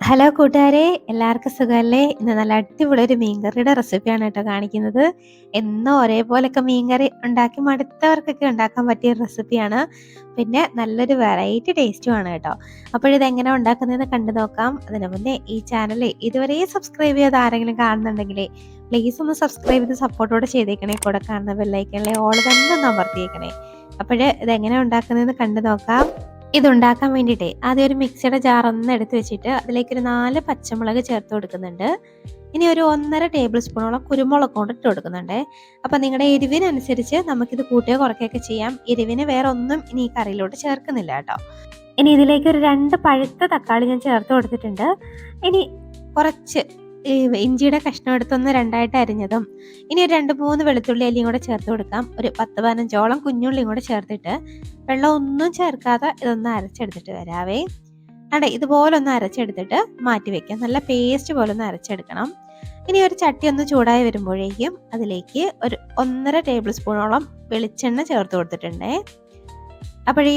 Hello കൂട്ടുകാരെ, എല്ലാവർക്കും സുഖമല്ലേ? ഇന്ന് നല്ല അടിപൊളി ഒരു മീൻകറിയുടെ റെസിപ്പിയാണ് കേട്ടോ കാണിക്കുന്നത്. എന്നും ഒരേപോലൊക്കെ മീൻകറി ഉണ്ടാക്കി മടുത്തവർക്കൊക്കെ ഉണ്ടാക്കാൻ പറ്റിയ റെസിപ്പിയാണ്. പിന്നെ നല്ലൊരു വെറൈറ്റി ടേസ്റ്റുമാണ് കേട്ടോ. അപ്പോഴിതെങ്ങനെ ഉണ്ടാക്കുന്നതെന്ന് കണ്ടു നോക്കാം. അതിന് മുന്നേ ഈ ചാനൽ ഇതുവരെ സബ്സ്ക്രൈബ് ചെയ്യാതെ ആരെങ്കിലും കാണുന്നുണ്ടെങ്കിലേ പ്ലീസ് ഒന്ന് സബ്സ്ക്രൈബ് ചെയ്ത് സപ്പോർട്ടോടെ ചെയ്തേക്കണേ. കൂടെ കാണുന്ന ബെല്ലൈക്കണിലെ ഓൾ തന്നെ ഒന്ന് അമർത്തിയേക്കണേ. ഇതെങ്ങനെ ഉണ്ടാക്കുന്നതെന്ന് കണ്ടു നോക്കാം. ഇതുണ്ടാക്കാൻ വേണ്ടിയിട്ടേ ആദ്യം ഒരു മിക്സിയുടെ ജാർ ഒന്ന് എടുത്ത് വെച്ചിട്ട് അതിലേക്കൊരു 4 പച്ചമുളക് ചേർത്ത് കൊടുക്കുന്നുണ്ട്. ഇനി ഒരു 1.5 ടേബിൾ സ്പൂണോളം കുരുമുളക് കൊണ്ട് ഇട്ട് കൊടുക്കുന്നുണ്ട്. അപ്പം നിങ്ങളുടെ എരിവിനനുസരിച്ച് നമുക്കിത് കൂട്ടുകയോ കുറയ്ക്കുകയൊക്കെ ചെയ്യാം. എരിവിന് വേറെ ഒന്നും ഇനി ഈ കറിയിലോട്ട് ചേർക്കുന്നില്ല കേട്ടോ. ഇനി ഇതിലേക്ക് ഒരു 2 പഴുത്ത തക്കാളി ഞാൻ ചേർത്ത് കൊടുത്തിട്ടുണ്ട്. ഇനി കുറച്ച് ഇഞ്ചിയുടെ കഷ്ണം എടുത്തൊന്ന് രണ്ടായിട്ട് അരിഞ്ഞതും, ഇനി ഒരു 2-3 വെളുത്തുള്ളി അല്ലിയും കൂടെ ചേർത്ത് കൊടുക്കാം. ഒരു 10-15ഓളം കുഞ്ഞുള്ളിയും കൂടെ ചേർത്തിട്ട് വെള്ളം ഒന്നും ചേർക്കാതെ ഇതൊന്ന് അരച്ചെടുത്തിട്ട് വരാവേ. ഇതുപോലെ ഒന്ന് അരച്ചെടുത്തിട്ട് മാറ്റി വെക്കാം. നല്ല പേസ്റ്റ് പോലെ ഒന്ന് അരച്ചെടുക്കണം. ഇനി ഒരു ചട്ടി ഒന്ന് ചൂടായി വരുമ്പോഴേക്കും അതിലേക്ക് ഒരു 1.5 ടേബിൾ സ്പൂണോളം വെളിച്ചെണ്ണ ചേർത്ത് കൊടുത്തിട്ടുണ്ടേ.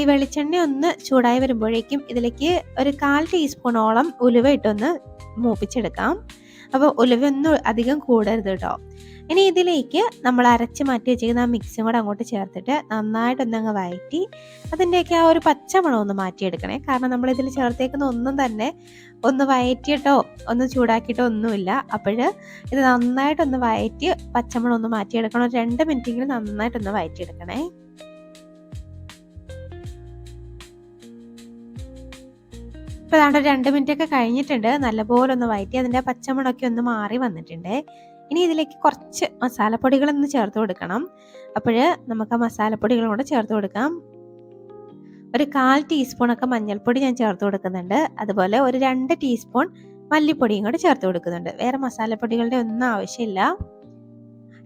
ഈ വെളിച്ചെണ്ണ ഒന്ന് ചൂടായി വരുമ്പോഴേക്കും ഇതിലേക്ക് ഒരു 1/4 ടീസ്പൂണോളം ഉലുവ ഇട്ടൊന്ന് മൂപ്പിച്ചെടുക്കാം. അപ്പോൾ ഉലുവ ഒന്നും അധികം കൂടരുത് കേട്ടോ. ഇനി ഇതിലേക്ക് നമ്മൾ അരച്ച് മാറ്റി വെച്ചിരിക്കുന്ന ആ മിക്സും കൂടെ അങ്ങോട്ട് ചേർത്തിട്ട് നന്നായിട്ടൊന്നങ്ങ് വഴറ്റി അതിൻ്റെയൊക്കെ ആ ഒരു പച്ചമണം ഒന്ന് മാറ്റിയെടുക്കണേ. കാരണം നമ്മളിതിൽ ചേർത്തേക്കുന്ന ഒന്നും തന്നെ ഒന്ന് വഴറ്റിയിട്ടോ ഒന്ന് ചൂടാക്കിയിട്ടോ ഒന്നുമില്ല. ഇത് നന്നായിട്ടൊന്ന് വഴറ്റി പച്ചമണം ഒന്ന് മാറ്റിയെടുക്കണം. ഒരു 2 മിനിറ്റെങ്കിലും നന്നായിട്ടൊന്ന് വഴറ്റിയെടുക്കണേ. ഇപ്പോൾ ഏതാണ്ട് 2 മിനിറ്റൊക്കെ കഴിഞ്ഞിട്ടുണ്ട്. നല്ലപോലെ ഒന്ന് വഴറ്റി അതിൻ്റെ പച്ചമണമൊക്കെ ഒന്ന് മാറി വന്നിട്ടുണ്ട്. ഇനി ഇതിലേക്ക് കുറച്ച് മസാലപ്പൊടികളൊന്ന് ചേർത്ത് കൊടുക്കണം. നമുക്ക് ആ മസാലപ്പൊടികളും കൂടെ ചേർത്ത് കൊടുക്കാം. ഒരു 1/4 ടീസ്പൂണൊക്കെ മഞ്ഞൾപ്പൊടി ഞാൻ ചേർത്ത് കൊടുക്കുന്നുണ്ട്. അതുപോലെ ഒരു 2 ടീസ്പൂൺ മല്ലിപ്പൊടിയും കൂടെ ചേർത്ത് കൊടുക്കുന്നുണ്ട്. വേറെ മസാലപ്പൊടികളുടെ ഒന്നും ആവശ്യമില്ല.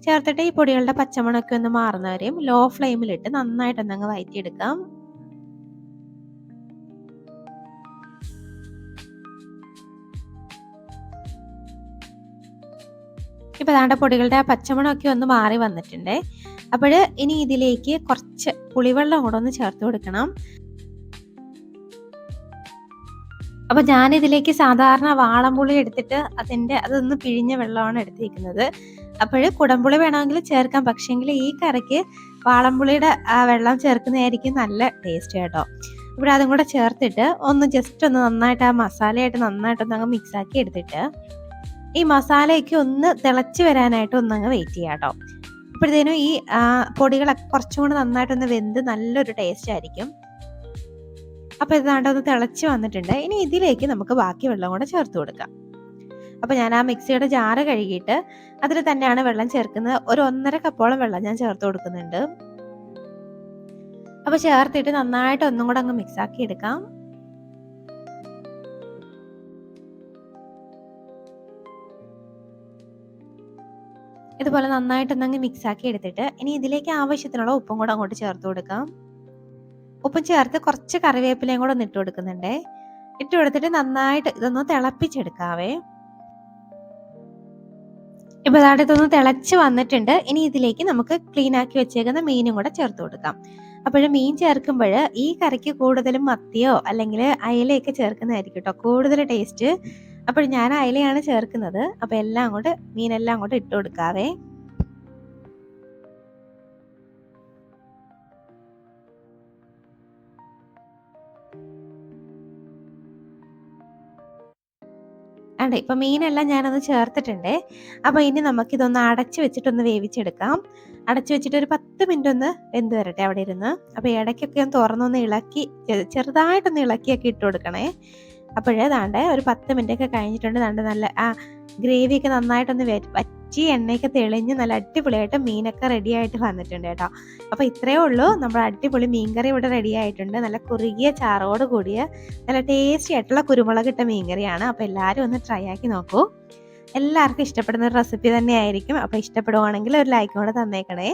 ചേർത്തിട്ട് ഈ പൊടികളുടെ പച്ചമണമൊക്കെ ഒന്ന് മാറുന്നവരെയും ലോ ഫ്ലെയിമിലിട്ട് നന്നായിട്ടൊന്നങ്ങ് വഴറ്റിയെടുക്കാം. ഇപ്പോൾ ഏതാണ്ട് പൊടികളുടെ ആ പച്ചമണമൊക്കെ ഒന്ന് മാറി വന്നിട്ടുണ്ട്. ഇനി ഇതിലേക്ക് കുറച്ച് പുളിവെള്ളം കൂടെ ഒന്ന് ചേർത്ത് കൊടുക്കണം. ഞാനിതിലേക്ക് സാധാരണ വാളംപുളി എടുത്തിട്ട് അതൊന്ന് പിഴിഞ്ഞ വെള്ളമാണ് എടുത്തിരിക്കുന്നത്. കുടംപുളി വേണമെങ്കിൽ ചേർക്കാം. പക്ഷേങ്കിൽ ഈ കറിക്ക് വാളംപുളിയുടെ ആ വെള്ളം ചേർക്കുന്നതായിരിക്കും നല്ല ടേസ്റ്റ് കേട്ടോ. അതും കൂടെ ചേർത്തിട്ട് ഒന്ന് ജസ്റ്റ് ഒന്ന് നന്നായിട്ട് ആ മസാലയായിട്ട് നന്നായിട്ടൊന്ന് അങ്ങ് മിക്സാക്കി എടുത്തിട്ട് ഈ മസാലയൊക്കെ ഒന്ന് തിളച്ച് വരാനായിട്ട് ഒന്നങ്ങ് വെയിറ്റ് ചെയ്യാം കേട്ടോ. അപ്പോഴത്തേനും ഈ പൊടികളൊക്കെ കുറച്ചും കൂടെ നന്നായിട്ടൊന്ന് വെന്ത് നല്ലൊരു ടേസ്റ്റ് ആയിരിക്കും. ഇതാണ്ടൊന്ന് തിളച്ച് വന്നിട്ടുണ്ട്. ഇനി ഇതിലേക്ക് നമുക്ക് ബാക്കി വെള്ളം കൂടെ ചേർത്ത് കൊടുക്കാം. ഞാൻ ആ മിക്സിയുടെ ജാറ് കഴുകിയിട്ട് അതിൽ തന്നെയാണ് വെള്ളം ചേർക്കുന്നത്. ഒരു 1.5 കപ്പോളം വെള്ളം ഞാൻ ചേർത്ത് കൊടുക്കുന്നുണ്ട്. ചേർത്തിട്ട് നന്നായിട്ട് ഒന്നും കൂടെ അങ്ങ് മിക്സാക്കി എടുക്കാം. ഇതുപോലെ നന്നായിട്ടൊന്നങ്ങ് മിക്സാക്കി എടുത്തിട്ട് ഇനി ഇതിലേക്ക് ആവശ്യത്തിനുള്ള ഉപ്പും കൂടെ അങ്ങോട്ട് ചേർത്ത് കൊടുക്കാം. ഉപ്പും ചേർത്ത് കുറച്ച് കറിവേപ്പിലയും കൂടെ ഒന്ന് ഇട്ട് കൊടുക്കുന്നുണ്ടേ. ഇട്ട് കൊടുത്തിട്ട് നന്നായിട്ട് ഇതൊന്ന് തിളപ്പിച്ചെടുക്കാവേ. ഇതൊന്ന് തിളച്ച് വന്നിട്ടുണ്ട്. ഇനി ഇതിലേക്ക് നമുക്ക് ക്ലീൻ ആക്കി വെച്ചേക്കുന്ന മീനും കൂടെ ചേർത്ത് കൊടുക്കാം. മീൻ ചേർക്കുമ്പോൾ ഈ കറിക്ക് കൂടുതലും മത്തിയോ അല്ലെങ്കിൽ അയലയൊക്കെ ചേർക്കുന്നതായിരിക്കും കേട്ടോ കൂടുതൽ ടേസ്റ്റ്. ഞാൻ അയലയാണ് ചേർക്കുന്നത്. മീനെല്ലാം അങ്ങോട്ട് ഇട്ട് കൊടുക്കാവേ. മീനെല്ലാം ഞാനൊന്ന് ചേർത്തിട്ടുണ്ട്. ഇനി നമുക്കിതൊന്ന് അടച്ചു വെച്ചിട്ടൊന്ന് വേവിച്ചെടുക്കാം. അടച്ചു വെച്ചിട്ട് ഒരു 10 മിനിറ്റ് ഒന്ന് വെന്ത് വരട്ടെ അവിടെ ഇരുന്ന്. ഇടയ്ക്കൊക്കെ ഒന്ന് തുറന്നൊന്ന് ഇളക്കി ചെറുതായിട്ടൊന്ന് ഇളക്കിയൊക്കെ ഇട്ട് കൊടുക്കണേ. ഒരു 10 മിനിറ്റ് ഒക്കെ കഴിഞ്ഞിട്ടുണ്ട്. നല്ല ആ ഗ്രേവിയൊക്കെ നന്നായിട്ടൊന്ന് വറ്റി എണ്ണയൊക്കെ തെളിഞ്ഞ് നല്ല അടിപൊളിയായിട്ട് മീനൊക്കെ റെഡി ആയിട്ട് വന്നിട്ടുണ്ട് കേട്ടോ. ഇത്രയേ ഉള്ളൂ. നമ്മുടെ അടിപൊളി മീൻകറി ഇവിടെ റെഡി ആയിട്ടുണ്ട്. നല്ല കുറുകിയ ചാറോട് കൂടിയ നല്ല ടേസ്റ്റി ആയിട്ടുള്ള കുരുമുളക് ഇട്ട മീൻകറിയാണ്. എല്ലാവരും ഒന്ന് ട്രൈ ആക്കി നോക്കൂ. എല്ലാവർക്കും ഇഷ്ടപ്പെടുന്ന ഒരു റെസിപ്പി തന്നെയായിരിക്കും. ഇഷ്ടപ്പെടുവാണെങ്കിൽ ഒരു ലൈക്ക് കൂടെ തന്നേക്കണേ.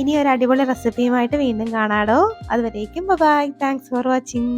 ഇനി ഒരു അടിപൊളി റെസിപ്പിയുമായിട്ട് വീണ്ടും കാണാടോ. അതുവരേക്കും ബൈ. Thanks for watching.